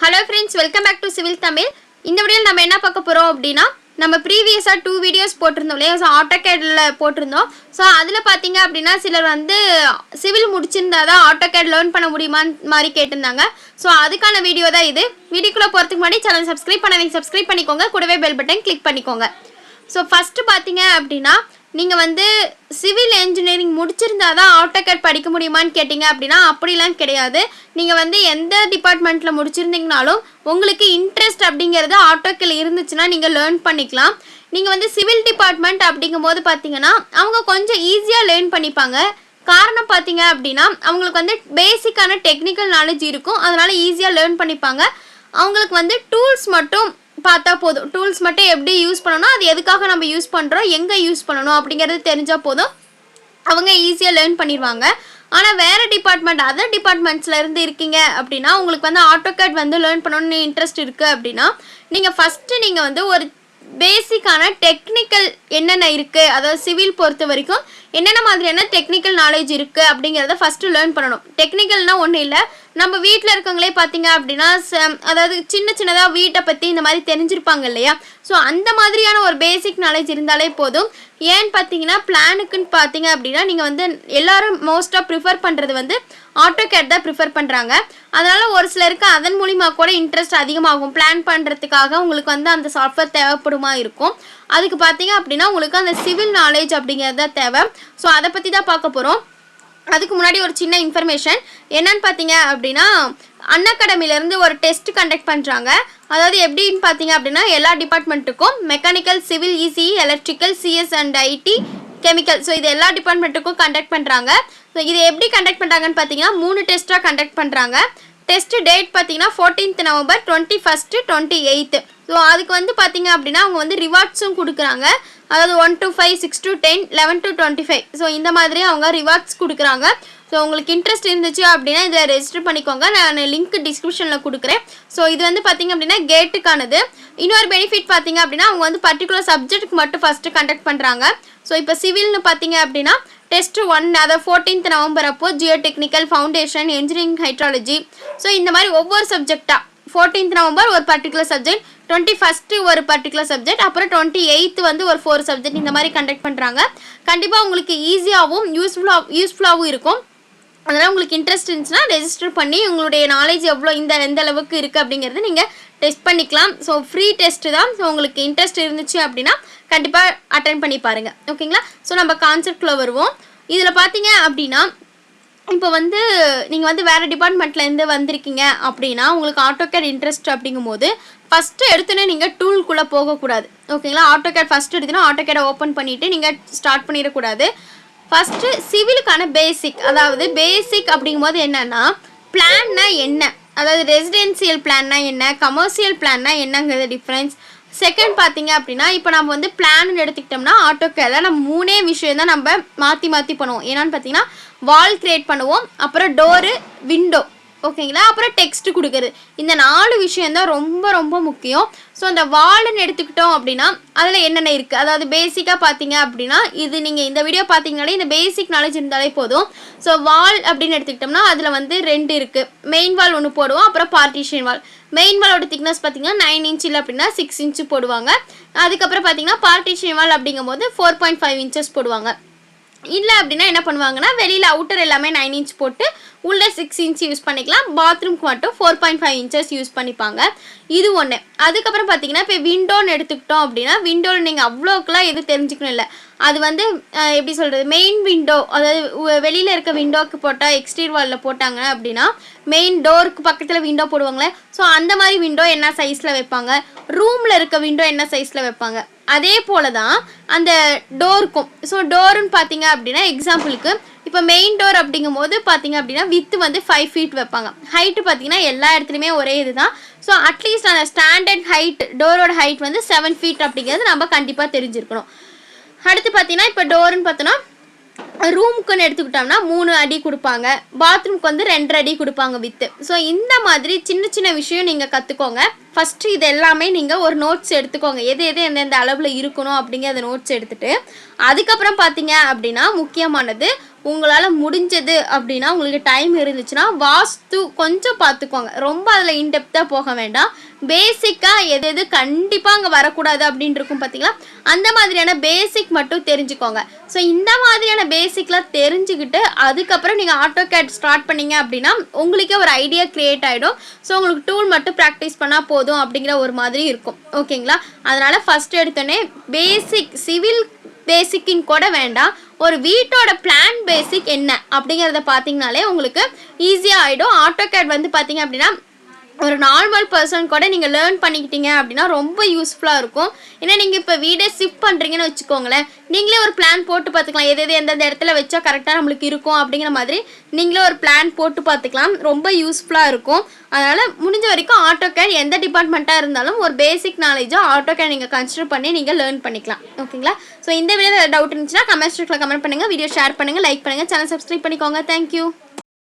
Hello friends, welcome back to Civil Tamil. இந்த வீடியோல நம்ம என்ன பார்க்க போறோம் அப்படினா நம்ம previous-ஆ 2 வீடியோஸ் போட்டுருந்தோம்ல. சோ AutoCAD-ல போட்டுருந்தோம். சோ அதுல பாத்தீங்க அப்படினா சிலர் வந்து சிவில் முடிச்சிருந்தாதா AutoCAD லேர்ன் பண்ண முடியுமா மாதிரி கேட்டிருந்தாங்க. சோ அதுக்கான வீடியோ தான் இது. வீடியோக்குள்ள போறதுக்கு முன்னாடி சேனல் சப்ஸ்கிரைப் பண்ணாதீங்க, சப்ஸ்கிரைப் பண்ணிக்கோங்க. கூடவே பெல் பட்டன் கிளிக் பண்ணிக்கோங்க. சோ ஃபர்ஸ்ட் பாத்தீங்க அப்படினா நீங்க வந்து சிவில் இன்ஜினியரிங் முடிச்சிருந்தாதான் AutoCAD படிக்க முடியுமான்னு கேட்டிங்க அப்படினா அப்படிலாம் கிடையாது. நீங்க வந்து எந்த டிபார்ட்மெண்ட்ல முடிச்சிருந்தீங்கனாலும் உங்களுக்கு இன்ட்ரெஸ்ட் அப்படிங்கிறது AutoCAD இருந்துச்சுன்னா நீங்க லேர்ன் பண்ணிக்கலாம். நீங்க வந்து சிவில் டிபார்ட்மெண்ட் அப்படிங்கும்போது பாத்தீங்கன்னா அவங்க கொஞ்சம் ஈஸியா லேர்ன் பண்ணிப்பாங்க. காரணம் பாத்தீங்க அப்படினா அவங்களுக்கு வந்து பேசிக்கான டெக்னிக்கல் நாலேஜ் இருக்கும். அதனால ஈஸியா லேர்ன் பண்ணிப்பாங்க. அவங்களுக்கு வந்து டூல்ஸ் மட்டும் பார்த்தா போதும். டூல்ஸ் மட்டும் எப்படி யூஸ் பண்ணணும், அது எதுக்காக நம்ம யூஸ் பண்ணுறோம், எங்கே யூஸ் பண்ணணும் அப்படிங்கிறது தெரிஞ்சால் போதும். அவங்க ஈஸியாக லேர்ன் பண்ணிடுவாங்க. ஆனால் வேறு டிபார்ட்மெண்ட் அதர் டிபார்ட்மெண்ட்ஸில் இருந்து இருக்கீங்க அப்படின்னா உங்களுக்கு வந்து AutoCAD வந்து லேர்ன் பண்ணணும்னு இன்ட்ரெஸ்ட் இருக்குது அப்படின்னா நீங்கள் ஃபஸ்ட்டு நீங்கள் வந்து ஒரு பேசிக்கான டெக்னிக்கல் என்னென்ன இருக்குது, அதாவது சிவில் பொறுத்த வரைக்கும் என்னென்ன மாதிரியான டெக்னிக்கல் நாலேஜ் இருக்குது அப்படிங்கிறத ஃபஸ்ட்டு லேர்ன் பண்ணணும். டெக்னிக்கல்னால் ஒன்றும் இல்லை, நம்ம வீட்டில் இருக்கவங்களே பார்த்தீங்க அப்படின்னா அதாவது சின்னதாக வீட்டை பற்றி இந்த மாதிரி தெரிஞ்சிருப்பாங்க இல்லையா. ஸோ அந்த மாதிரியான ஒரு பேசிக் நாலேஜ் இருந்தாலே போதும். ஏன்னு பார்த்தீங்கன்னா பிளானுக்குன்னு பார்த்தீங்க அப்படின்னா நீங்கள் வந்து எல்லோரும் மோஸ்ட்டாக ப்ரிஃபர் பண்ணுறது வந்து AutoCAD தான் ப்ரிஃபர் பண்ணுறாங்க. அதனால் ஒரு சிலருக்கு அதன் மூலிமா கூட இன்ட்ரெஸ்ட் அதிகமாகும். பிளான் பண்ணுறதுக்காக உங்களுக்கு வந்து அந்த சாஃப்ட்வேர் தேவைப்படுமா இருக்கும். அதுக்கு பார்த்தீங்க அப்படின்னா உங்களுக்கு அந்த சிவில் நாலேஜ் அப்படிங்கிறது தான் தேவை. ஸோ அதை பற்றி தான் பார்க்க போகிறோம். அதுக்கு முன்னாடி ஒரு சின்ன இன்ஃபர்மேஷன் என்னன்னு பார்த்தீங்க அப்படின்னா Unacademy-லேருந்து ஒரு டெஸ்ட் கண்டக்ட் பண்ணுறாங்க. அதாவது எப்படின்னு பார்த்தீங்க அப்படின்னா எல்லா டிபார்ட்மெண்ட்டுக்கும் mechanical, civil, ECE, electrical, CS and IT, chemical, so இது எல்லா டிபார்ட்மெண்ட்டுக்கும் கண்டக்ட் பண்ணுறாங்க. ஸோ இது எப்படி கண்டக்ட் பண்ணுறாங்கன்னு பார்த்தீங்கன்னா 3 டெஸ்ட்டாக கண்டக்ட் பண்ணுறாங்க. டெஸ்ட் டேட் பார்த்தீங்கன்னா 14th November, 21st, 28th. So அதுக்கு வந்து பார்த்தீங்க அப்படின்னா அவங்க வந்து ரிவார்ட்ஸும் கொடுக்குறாங்க. அதாவது 1 to 5, 6 to 10, 11 to 25. ஸோ இந்த மாதிரி அவங்க ரிவார்ட்ஸ் கொடுக்குறாங்க. ஸோ உங்களுக்கு இன்ட்ரெஸ்ட் இருந்துச்சு அப்படின்னா இதில் ரெஜிஸ்டர் பண்ணிக்கோங்க. நான் லிங்க் டிஸ்கிரிப்ஷனில் கொடுக்குறேன். ஸோ இது வந்து பார்த்தீங்க அப்படின்னா கேட்டுக்கானது. இன்னொரு பெனிஃபிட் பார்த்தீங்க அப்படின்னா அவங்க வந்து பர்டிகுலர் சப்ஜெக்ட்டுக்கு மட்டும் ஃபஸ்ட்டு கண்டக்ட் பண்ணுறாங்க. ஸோ இப்போ சிவில்னு பார்த்தீங்க அப்படின்னா டெஸ்ட் 1, அதாவது 14th November அப்போ Jio technical, foundation, engineering, hydrology, so இந்த மாதிரி ஒவ்வொரு சப்ஜெக்டாக 14th November ஒரு பர்டிகுலர் சப்ஜெக்ட், 21st ஒரு பர்டிகுலர் சப்ஜெக்ட், அப்புறம் 28th வந்து ஒரு 4 சப்ஜெக்ட் இந்த மாதிரி கண்டக்ட் பண்ணுறாங்க. கண்டிப்பாக உங்களுக்கு ஈஸியாகவும் யூஸ்ஃபுல்லாகவும் இருக்கும். அதனால் உங்களுக்கு இன்ட்ரெஸ்ட் இருந்துச்சுன்னா ரெஜிஸ்டர் பண்ணி உங்களுடைய நாலேஜ் எவ்வளோ எந்த அளவுக்கு இருக்குது அப்படிங்கிறது நீங்கள் டெஸ்ட் பண்ணிக்கலாம். ஸோ ஃப்ரீ டெஸ்ட்டு தான். ஸோ உங்களுக்கு இன்ட்ரெஸ்ட் இருந்துச்சு அப்படின்னா கண்டிப்பாக அட்டென்ட் பண்ணி பாருங்கள். ஓகேங்களா. ஸோ நம்ம கான்செப்டில் வருவோம். இதில் பார்த்தீங்க அப்படின்னா இப்போ வந்து நீங்கள் வந்து வேறு டிபார்ட்மெண்ட்லேருந்து வந்திருக்கீங்க அப்படின்னா உங்களுக்கு AutoCAD இன்ட்ரெஸ்ட் அப்படிங்கும்போது ஃபஸ்ட்டு எடுத்துனே நீங்கள் டூல்குள்ளே போகக்கூடாது. ஓகேங்களா. AutoCAD ஃபஸ்ட்டு எடுத்துனா AutoCAD ஓப்பன் பண்ணிவிட்டு நீங்கள் ஸ்டார்ட் பண்ணிடக்கூடாது. ஃபஸ்ட்டு சிவிலுக்கான பேசிக், அதாவது பேசிக் அப்படிங்கும்போது என்னென்னா பிளான்னா என்ன, அதாவது ரெசிடென்சியல் பிளான்னா என்ன, கமர்ஷியல் பிளான்னா என்னங்கிறது டிஃப்ரென்ஸ். செகண்ட் பார்த்தீங்க அப்படின்னா இப்போ நம்ம வந்து பிளான் எடுத்துக்கிட்டோம்னா AutoCAD நம்ம 3 விஷயம் தான் நம்ம மாற்றி பண்ணுவோம். ஏன்னான்னு பார்த்தீங்கன்னா வால் கிரியேட் பண்ணுவோம், அப்புறம் டோரு, விண்டோ, ஓகேங்களா, அப்புறம் டெக்ஸ்ட் கொடுக்குறது. இந்த 4 விஷயந்தான் ரொம்ப முக்கியம். ஸோ அந்த வால்னு எடுத்துக்கிட்டோம் அப்படின்னா அதில் என்னென்ன இருக்குது, அதாவது பேசிக்காக பார்த்தீங்க அப்படின்னா இது நீங்கள் இந்த வீடியோ பார்த்தீங்கனாலே இந்த பேசிக் நாலேஜ் இருந்தாலே போதும். ஸோ வால் அப்படின்னு எடுத்துக்கிட்டோம்னா அதில் வந்து 2 இருக்குது. மெயின் வால் ஒன்று போடுவோம், அப்புறம் பார்ட்டிஷன் வால். மெயின் வாலோட திக்னஸ் பார்த்தீங்கன்னா 9 inch இல்லை அப்படின்னா 6 inch போடுவாங்க. அதுக்கப்புறம் பார்த்தீங்கன்னா பார்ட்டிஷன் வால் அப்படிங்கும்போது 4.5 inches போடுவாங்க. இல்லை அப்படின்னா என்ன பண்ணுவாங்கன்னா வெளியில் அவுட்டர் எல்லாமே 9 inch போட்டு உள்ளே 6 inch யூஸ் பண்ணிக்கலாம். பாத்ரூம்க்கு மட்டும் 4.5 inches யூஸ் பண்ணிப்பாங்க. இது ஒன்று. அதுக்கப்புறம் பார்த்தீங்கன்னா இப்போ விண்டோன்னு எடுத்துக்கிட்டோம் அப்படின்னா விண்டோவில் நீங்கள் அவ்வளோக்கெல்லாம் எதுவும் தெரிஞ்சுக்கணும் இல்லை. அது வந்து எப்படி சொல்கிறது, மெயின் விண்டோ, அதாவது வெளியில் இருக்க விண்டோக்கு போட்டால் எக்ஸ்டீரியர் வாலில் போட்டாங்க அப்படின்னா மெயின் டோருக்கு பக்கத்தில் விண்டோ போடுவாங்களே, ஸோ அந்த மாதிரி விண்டோ என்ன சைஸில் வைப்பாங்க, ரூமில் இருக்க விண்டோ என்ன சைஸில் வைப்பாங்க, அதே போல தான் அந்த டோருக்கும். ஸோ டோருன்னு பார்த்தீங்க அப்படின்னா எக்ஸாம்பிளுக்கு இப்போ மெயின் டோர் அப்படிங்கும் போது பார்த்தீங்க அப்படின்னா வித்து வந்து 5 feet வைப்பாங்க. ஹைட்டு பார்த்தீங்கன்னா எல்லா இடத்துலையுமே ஒரே இது தான். ஸோ அட்லீஸ்ட் அந்த ஸ்டாண்டர்ட் ஹைட் டோரோட ஹைட் வந்து 7 feet அப்படிங்கிறது நம்ம கண்டிப்பாக தெரிஞ்சிருக்கணும். அடுத்து பார்த்தீங்கன்னா இப்போ டோருன்னு பார்த்தோன்னா ரூமுக்குன்னு எடுத்துக்கிட்டோம்னா 3 அடி கொடுப்பாங்க, பாத்ரூம்க்கு வந்து 2 அடி கொடுப்பாங்க வித்து. ஸோ இந்த மாதிரி சின்ன விஷயம் நீங்கள் கற்றுக்கோங்க. ஃபஸ்ட்டு இது எல்லாமே நீங்கள் ஒரு நோட்ஸ் எடுத்துக்கோங்க, எது எந்தெந்த அளவில் இருக்கணும் அப்படிங்கிற நோட்ஸ் எடுத்துகிட்டு அதுக்கப்புறம் பார்த்தீங்க அப்படின்னா முக்கியமானது உங்களால் முடிஞ்சது அப்படின்னா உங்களுக்கு டைம் இருந்துச்சுன்னா வாஸ்து கொஞ்சம் பார்த்துக்கோங்க. ரொம்ப அதில் இன்டெப்த்தாக போக வேண்டாம். பேசிக்காக எது எது கண்டிப்பாக அங்கே வரக்கூடாது அப்படின்னு இருக்கும் பார்த்தீங்களா, அந்த மாதிரியான பேசிக் மட்டும் தெரிஞ்சுக்கோங்க. ஸோ இந்த மாதிரியான பேசிக்லாம் தெரிஞ்சுக்கிட்டு அதுக்கப்புறம் நீங்கள் ஆட்டோகேட் ஸ்டார்ட் பண்ணீங்க அப்படின்னா உங்களுக்கே ஒரு ஐடியா க்ரியேட் ஆகிடும். ஸோ உங்களுக்கு டூல் மட்டும் ப்ராக்டிஸ் பண்ணால் போதும் அப்படிங்கிற ஒரு மாதிரி இருக்கும். ஓகேங்களா? அதனால் ஃபஸ்ட் எடுத்தோடனே பேசிக் சிவில் பேசிக்கின்னு கூட வேண்டாம், ஒரு வீட்டோட பிளான் பேசிக் என்ன அப்படிங்கிறத பார்த்தீங்கனாலே உங்களுக்கு ஈஸியாக ஆகிடும். ஆட்டோகேட் வந்து பார்த்தீங்க அப்படின்னா ஒரு நார்மல் பர்சன் கூட நீங்கள் லேர்ன் பண்ணிக்கிட்டீங்க அப்படின்னா ரொம்ப யூஸ்ஃபுல்லாக இருக்கும். ஏன்னா நீங்கள் இப்போ வீடே ஷிஃப்ட் பண்ணுறீங்கன்னு வச்சுக்கோங்களேன், நீங்களே ஒரு பிளான் போட்டு பார்த்துக்கலாம். எது எந்தெந்த இடத்துல வச்சா கரெக்டாக நம்மளுக்கு இருக்கும் அப்படிங்கிற மாதிரி நீங்களே ஒரு பிளான் போட்டு பார்த்துக்கலாம். ரொம்ப யூஸ்ஃபுல்லாக இருக்கும். அதனால் முடிஞ்ச வரைக்கும் ஆட்டோகேட் எந்த டிபார்ட்மெண்ட்டாக இருந்தாலும் ஒரு பேசிக் நாலேஜாக ஆட்டோகேட் நீங்கள் கன்சிடர் பண்ணி நீங்கள் லேர்ன் பண்ணிக்கலாம். ஓகேங்களா? ஸோ இந்த வீடியோ டவுட் இருந்துச்சுன்னா கமெண்ட் செக்ஷனில் கமெண்ட் பண்ணுங்கள், வீடியோ ஷேர் பண்ணுங்கள், லைக் பண்ணுங்கள், சேனல் சப்ஸ்கிரைப் பண்ணிக்கோங்க. தேங்க்யூ.